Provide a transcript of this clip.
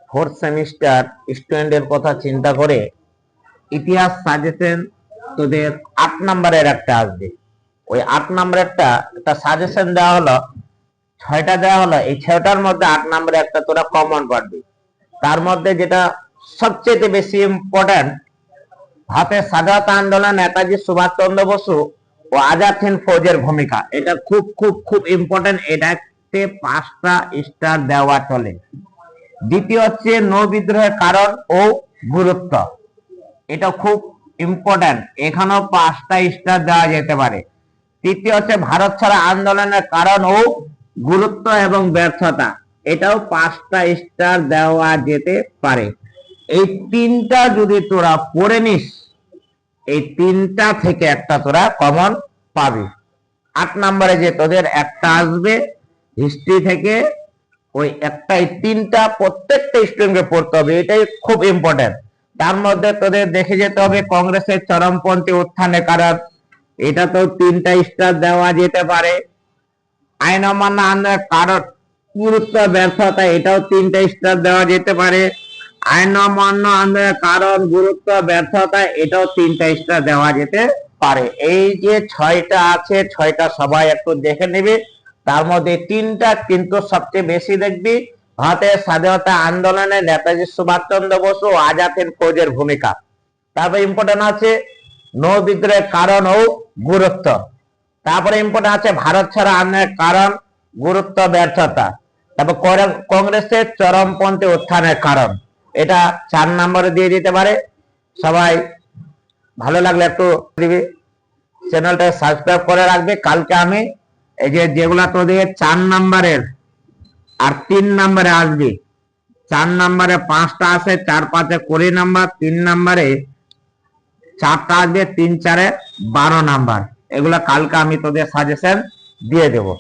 Fourth semester স্টুডেন্টের কথা চিন্তা করে ইতিহাস সাজেশন তোদের 8 নম্বরের একটা আসবে। ওই 8 নম্বরের একটা সাজেশন দেওয়া হলো, 6টা দেওয়া হলো। এই 6টার মধ্যে 8 নম্বরে একটা তোরা কমন পাবি। তার মধ্যে যেটা সবচেয়ে বেশি ইম্পর্টেন্ট, ভারতের স্বাধীনতা আন্দোলন নেতাজি সুভাষচন্দ্র বসু ও আজাদ হিন্দ ফৌজের ভূমিকা, এটা খুব খুব খুব ইম্পর্টেন্ট। এটাতে 5টা স্টার দেওয়া চলে। দ্বিতীয় হচ্ছে নৌ বিদ্রোহের কারণ ও গুরুত্ব, এটা খুব ইম্পর্টেন্ট, এখানেও 5টা স্টার দেওয়া যেতে পারে। তৃতীয় হচ্ছে ভারত ছাড়া আন্দোলনের কারণ ও গুরুত্ব এবং ব্যর্থতা, এটাও 5টা স্টার দেওয়া যেতে পারে। এই 3টা যদি তোরা পড়ে নিস, এই 3টা থেকে একটা তোরা কমন পাবি। 8 নম্বরে যে তোদের একটা আসবে হিস্ট্রি থেকে, ওই একটা, এই 3টা প্রত্যেকটা স্টুডেন্টকে পড়তে হবে, এটাই খুব ইম্পর্টেন্ট। তার মধ্যে তোদের দেখে যেতে হবে কংগ্রেসের চরমপন্থী উত্থানের কারণ, এটা তো 3টা স্টার দেওয়া যেতে পারে। আইন অমান্য আন্দোলনের কারণ, গুরুত্ব, ব্যর্থতা, এটাও 3টা স্টার দেওয়া যেতে পারে। আইন অমান্য আন্দোলনের কারণ, গুরুত্ব, ব্যর্থতা, এটাও 3টা স্টার দেওয়া যেতে পারে। এই যে 6টা আছে, 6টা সবাই একটু দেখে নেবে। তার মধ্যে 3টা কিন্তু সবচেয়ে বেশি দেখবি, ভারতের স্বাধীনতা আন্দোলনে নেতাজি সুভাষচন্দ্র বসু ও আজাদ হিন্দ ফৌজের ভূমিকা। তারপরে ইম্পর্টেন্ট আছে নৌ বিদ্রোহের কারণ ও গুরুত্ব। তারপরে ইম্পর্টেন্ট আছে ভারত ছাড়া আন্দোলনের কারণ, গুরুত্ব, ব্যর্থতা। তারপর কংগ্রেসের চরমপন্থী উত্থানের কারণ, এটা 4 নম্বরে দিয়ে দিতে পারে। সবাই ভালো লাগলে একটু দিবি, চ্যানেলটা সাবস্ক্রাইব করে রাখবে। কালকে আমি এই যেগুলা তোদের 4 নম্বরের আর 3 নম্বরে আসবে, 4 নম্বরে 5টা আছে, 4 5 20 নাম্বার, 3 নম্বরে 4টা আসবে, 3 4 12 নাম্বার। এগুলা কালকে আমি তোদের সাজেশন দিয়ে দেবো।